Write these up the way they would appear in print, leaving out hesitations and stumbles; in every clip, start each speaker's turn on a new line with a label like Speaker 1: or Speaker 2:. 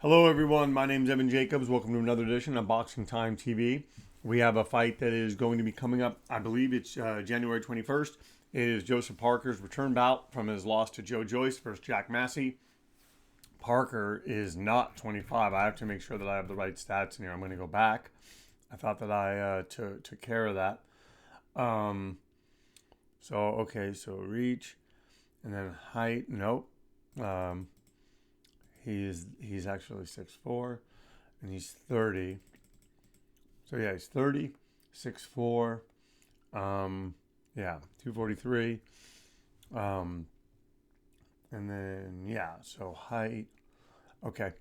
Speaker 1: Hello, everyone. My name is Evan Jacobs. Welcome to another edition of Boxing Time TV. We have a fight that is going to be coming up. I believe it's January 21st. It is Joseph Parker's return bout from his loss to Joe Joyce versus Jack Massey. Parker is not 25. I have to make sure that I have the right stats in here. I'm going to go back. I thought that I took care of that. So reach and then height. Nope. He's actually 6'4", and he's 30. So yeah, he's 30, 6'4", 243. And then so height. Okay,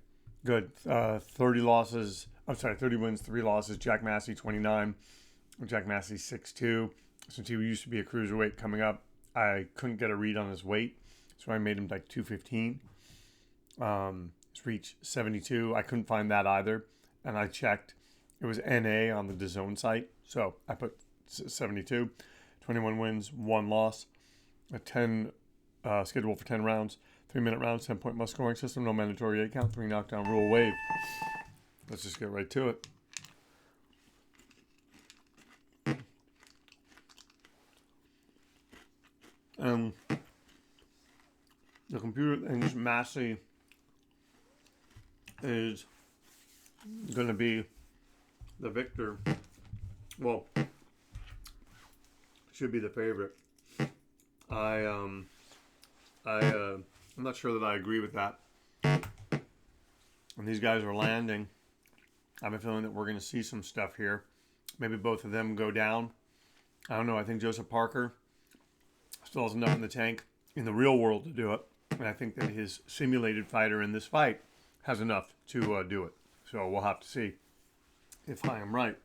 Speaker 1: good. 30 losses. I'm sorry, 30 wins, 3 losses. Jack Massey 29. Jack Massey 6'2". Since he used to be a cruiserweight coming up, I couldn't get a read on his weight, so I made him like 215. His reach 72. I couldn't find that either, and I checked. It was NA on the DAZN site, so I put 72. 21 wins, 1 loss. A 10 scheduled for 10 rounds, 3-minute rounds, 10-point must scoring system, no mandatory 8 count, 3 knockdown rule waived. Let's just get right to it. The computer thinks Massey is going to be the victor. Well, should be the favorite. I'm not sure that I agree with that. When these guys are landing, I have a feeling that we're going to see some stuff here. Maybe both of them go down. I don't know. I think Joseph Parker still has enough in the tank in the real world to do it. And I think that his simulated fighter in this fight has enough to do it. So we'll have to see if I am right.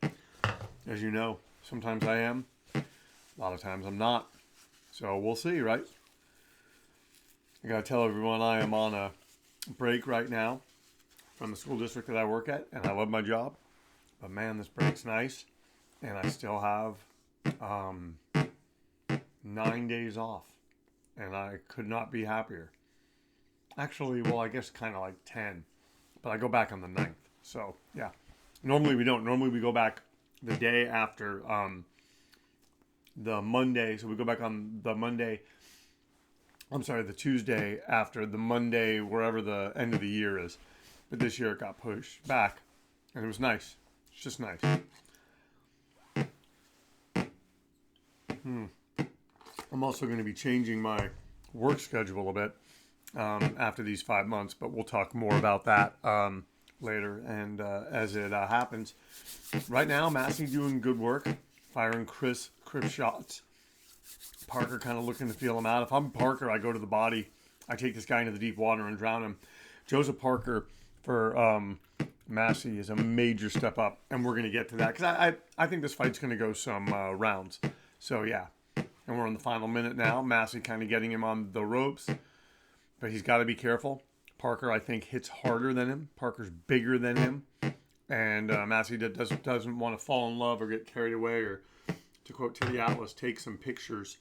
Speaker 1: As you know, sometimes I am. A lot of times I'm not. So we'll see, right? I got to tell everyone I am on a break right now from the school district that I work at. And I love my job. But man, this break's nice. And I still have 9 days off. And I could not be happier. Actually, well, I guess kind of like 10. But I go back on the 9th. So, yeah. Normally we don't. Normally we go back the day after the Monday. So we go back on the Monday. I'm sorry, the Tuesday after the Monday, wherever the end of the year is. But this year it got pushed back. And it was nice. It's just nice. I'm also going to be changing my work schedule a bit after these 5 months, but we'll talk more about that later and as it happens. Right now, Massey doing good work, firing crisp shots. Parker kind of looking to feel him out. If I'm Parker, I go to the body. I take this guy into the deep water and drown him. Joseph Parker for Massey is a major step up, and we're going to get to that because I think this fight's going to go some rounds. So, yeah. And we're in the final minute now. Massey kind of getting him on the ropes. But he's got to be careful. Parker, I think, hits harder than him. Parker's bigger than him. And Massey doesn't want to fall in love or get carried away or, to quote Teddy Atlas, take some pictures.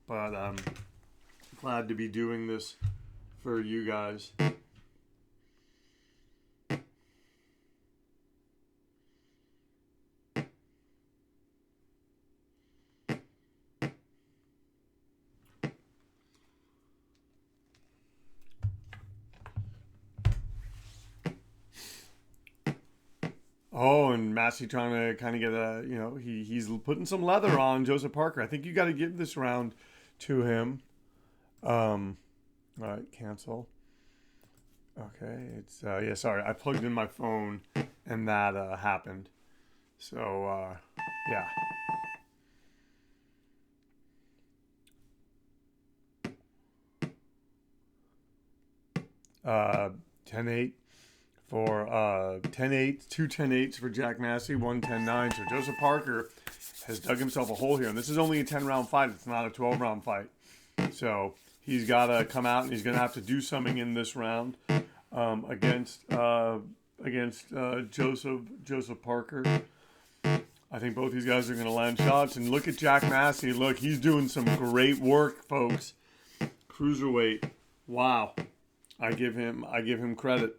Speaker 1: But I'm glad to be doing this for you guys. Oh, and Massey trying to kind of get he's putting some leather on Joseph Parker. I think you got to give this round to him. All right, cancel. Okay, it's sorry, I plugged in my phone and that happened. So yeah. 10-8 for 10-8, 2 10-8s for Jack Massey, 1 10-9. So Joseph Parker has dug himself a hole here. And this is only a 10-round fight. It's not a 12-round fight. So he's got to come out and he's going to have to do something in this round against Joseph Parker. I think both these guys are going to land shots. And look at Jack Massey. Look, he's doing some great work, folks. Cruiserweight. Wow. I give him credit.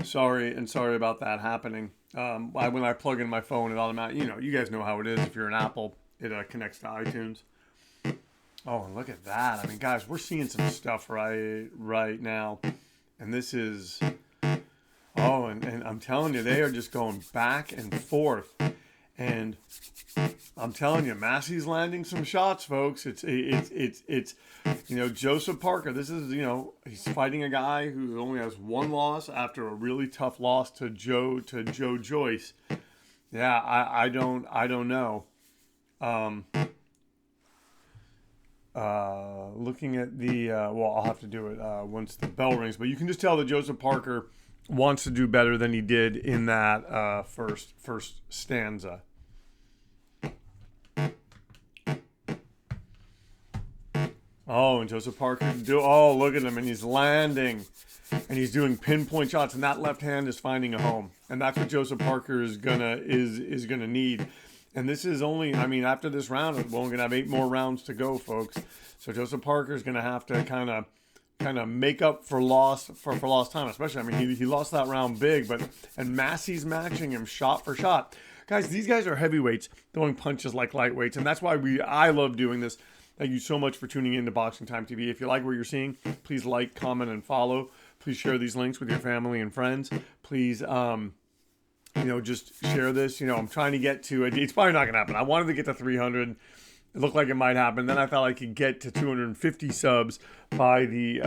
Speaker 1: sorry about that happening. When I plug in my phone, it automatically, you guys know how it is. If you're an Apple, it connects to iTunes. Oh, and look at that. I mean, guys, we're seeing some stuff right now. And this is, and I'm telling you, they are just going back and forth. And I'm telling you, Massey's landing some shots, folks. It's Joseph Parker. This is, he's fighting a guy who only has one loss after a really tough loss to Joe Joyce. Yeah, I don't know. Looking at the I'll have to do it once the bell rings, but you can just tell that Joseph Parker wants to do better than he did in that first stanza. Oh, and Joseph Parker look at him, and he's landing, and he's doing pinpoint shots, and that left hand is finding a home, and that's what Joseph Parker is gonna need. And this is only, after this round, we're only gonna have 8 more rounds to go, folks. So Joseph Parker is gonna have to kind of make up for lost time, especially. He lost that round big, and Massey's matching him shot for shot. Guys, these guys are heavyweights throwing punches like lightweights, and that's why I love doing this. Thank you so much for tuning in to Boxing Time TV. If you like what you're seeing, please like, comment, and follow. Please share these links with your family and friends. Please, just share this. I'm trying to get to it. It's probably not going to happen. I wanted to get to 300. It looked like it might happen. Then I thought I could get to 250 subs by the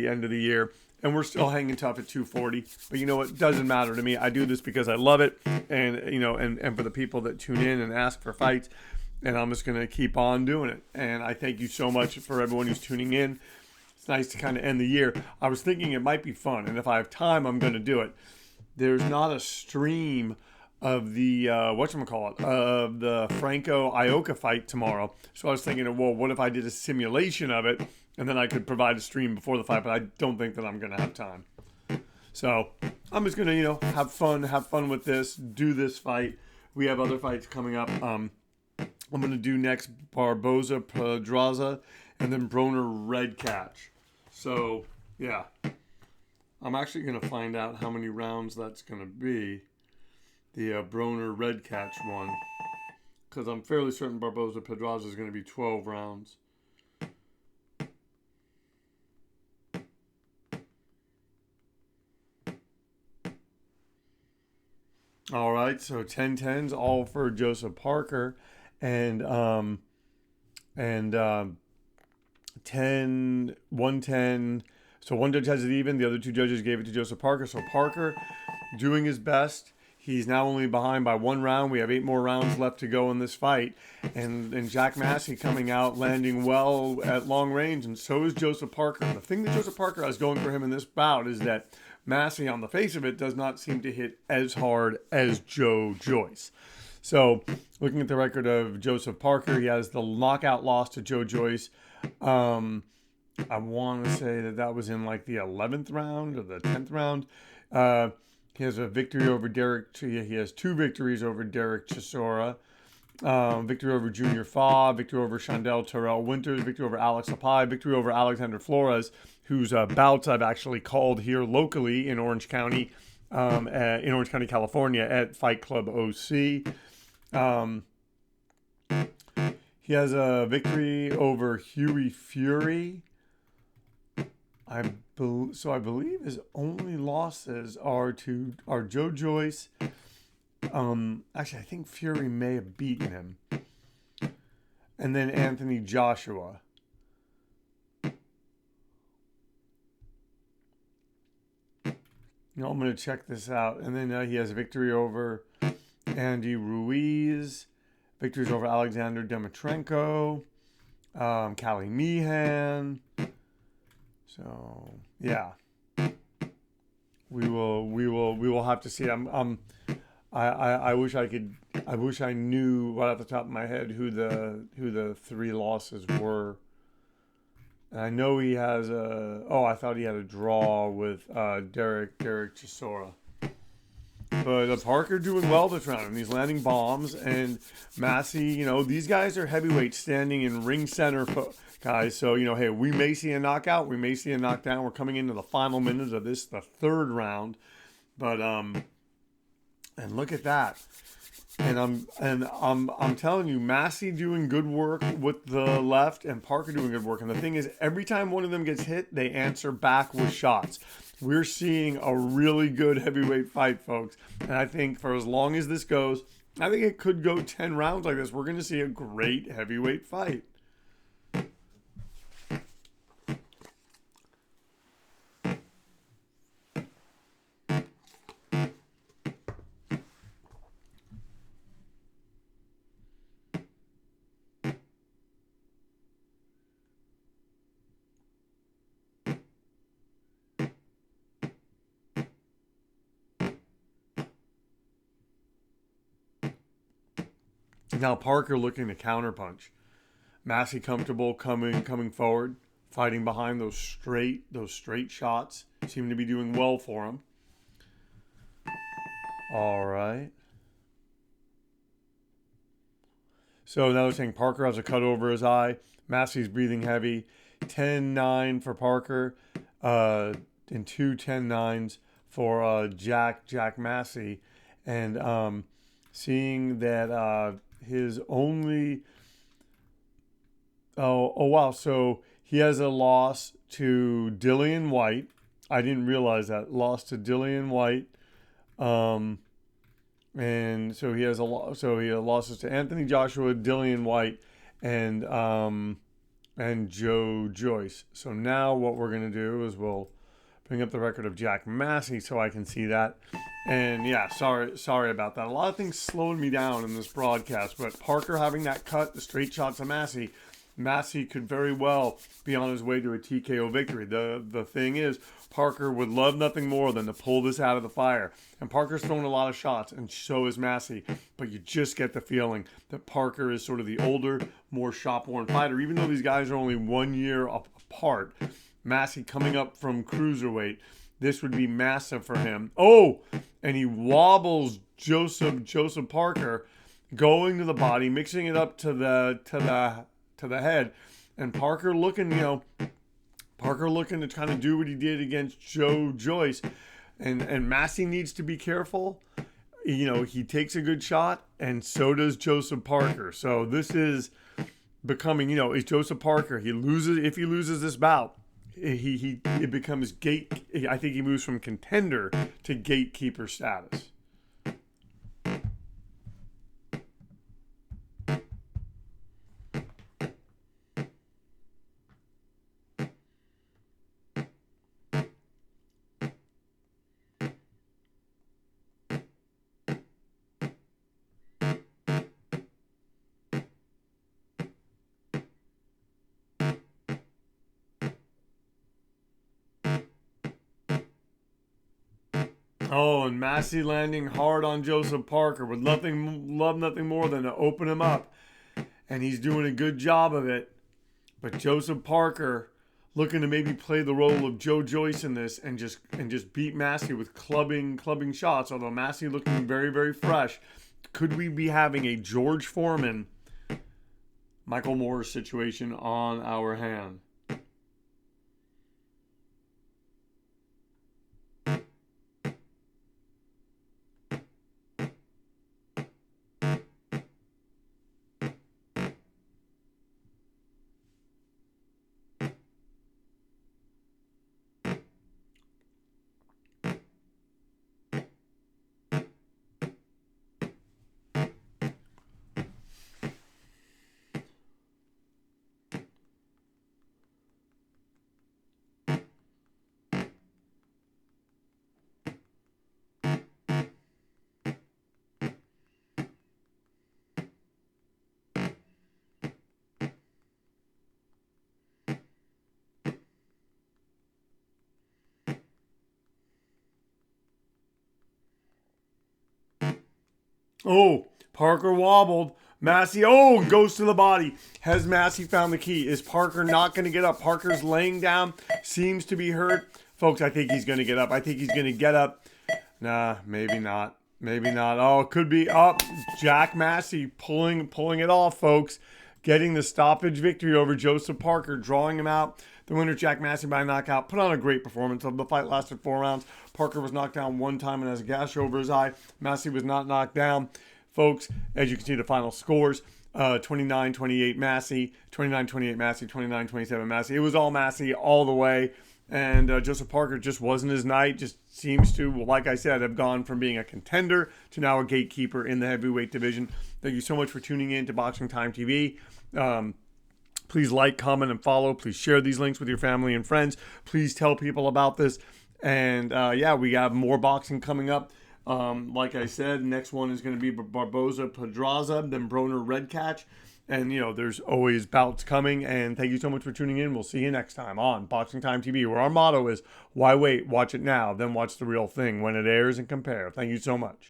Speaker 1: end of the year. And we're still hanging tough at 240. But you know what? It doesn't matter to me. I do this because I love it. And, and for the people that tune in and ask for fights. And I'm just going to keep on doing it. And I thank you so much for everyone who's tuning in. It's nice to kind of end the year. I was thinking it might be fun. And if I have time, I'm going to do it. There's not a stream of the, of the Franco-Ioka fight tomorrow. So I was thinking, well, what if I did a simulation of it? And then I could provide a stream before the fight. But I don't think that I'm going to have time. So I'm just going to, have fun with this. Do this fight. We have other fights coming up. I'm going to do next Barboza Pedraza and then Broner Redcatch. So, yeah. I'm actually going to find out how many rounds that's going to be. The Broner Redcatch one. Because I'm fairly certain Barboza Pedraza is going to be 12 rounds. All right, so 10-10s all for Joseph Parker. And 110. So one judge has it even. The other 2 judges gave it to Joseph Parker. So Parker doing his best. He's now only behind by 1 round. We have 8 more rounds left to go in this fight. And Jack Massey coming out, landing well at long range. And so is Joseph Parker. And the thing that Joseph Parker has going for him in this bout is that Massey, on the face of it, does not seem to hit as hard as Joe Joyce. So, looking at the record of Joseph Parker, he has the knockout loss to Joe Joyce. I want to say that was in like the 11th round or the 10th round. He has a victory over he has 2 victories over Derek Chisora. Victory over Junior Fa, victory over Chandel Terrell Winters, victory over Alex Apai, victory over Alexander Flores, whose bouts I've actually called here locally in Orange County, California at Fight Club OC. He has a victory over Huey Fury. I believe his only losses are Joe Joyce. Actually, I think Fury may have beaten him. And then Anthony Joshua. I'm going to check this out. And then he has a victory over Andy Ruiz. Victories over Alexander Demetrenko. Cali Meehan. So, yeah. We will have to see. I wish I knew right off the top of my head who the 3 losses were. And I know he has I thought he had a draw with Derek Chisora. But Parker doing well this round, and he's landing bombs. And Massey, these guys are heavyweights standing in ring center, guys. So, hey, we may see a knockout, we may see a knockdown. We're coming into the final minutes of this, the 3rd round. But and look at that. And I'm telling you, Massey doing good work with the left and Parker doing good work. And the thing is, every time one of them gets hit, they answer back with shots. We're seeing a really good heavyweight fight, folks. And I think for as long as this goes, I think it could go 10 rounds like this. We're going to see a great heavyweight fight. Now Parker looking to counterpunch. Massey comfortable coming forward, fighting behind those straight shots. Seem to be doing well for him. All right. So now they're saying Parker has a cut over his eye. Massey's breathing heavy. 10-9 for Parker, and 2 10-9s for Jack Massey, and seeing that his only oh wow, so he has a loss to Dillian White. I didn't realize that. Lost to Dillian White. And so he has losses to Anthony Joshua, Dillian White, and Joe Joyce. So now what we're going to do is we'll bring up the record of Jack Massey so I can see that. And yeah, sorry about that. A lot of things slowed me down in this broadcast, but Parker having that cut, the straight shots of Massey could very well be on his way to a TKO victory. The thing is, Parker would love nothing more than to pull this out of the fire. And Parker's thrown a lot of shots, and so is Massey. But you just get the feeling that Parker is sort of the older, more shop-worn fighter. Even though these guys are only 1 year apart, Massey coming up from cruiserweight, this would be massive for him. Oh, and he wobbles Joseph Parker, going to the body, mixing it up to the head, and Parker looking to kind of do what he did against Joe Joyce, and Massey needs to be careful. He takes a good shot, and so does Joseph Parker. So this is becoming, it's Joseph Parker. If he loses this bout, it becomes I think he moves from contender to gatekeeper status. Oh, and Massey landing hard on Joseph Parker would love nothing more than to open him up. And he's doing a good job of it. But Joseph Parker looking to maybe play the role of Joe Joyce in this and just beat Massey with clubbing shots. Although Massey looking very, very fresh. Could we be having a George Foreman, Michael Moorer situation on our hand? Oh, Parker wobbled. Massey, goes to the body. Has Massey found the key? Is Parker not going to get up? Parker's laying down. Seems to be hurt. Folks, I think he's going to get up. Nah, maybe not. Maybe not. Oh, it could be up. Jack Massey pulling it off, folks. Getting the stoppage victory over Joseph Parker, drawing him out The winner, Jack Massey, by knockout, put on a great performance. The fight lasted 4 rounds. Parker was knocked down one time and has a gash over his eye. Massey was not knocked down. Folks, as you can see, the final scores, 29-28 Massey, 29-28 Massey, 29-27 Massey. It was all Massey all the way. And Joseph Parker just wasn't his night. Just seems to, like I said, have gone from being a contender to now a gatekeeper in the heavyweight division. Thank you so much for tuning in to Boxing Time TV. Please like, comment, and follow. Please share these links with your family and friends. Please tell people about this. And yeah, we have more boxing coming up. Like I said, next one is going to be Barboza Pedraza, then Broner Redcatch. And, you know, there's always bouts coming. And thank you so much for tuning in. We'll see you next time on Boxing Time TV, where our motto is, why wait? Watch it now, then watch the real thing when it airs and compare. Thank you so much.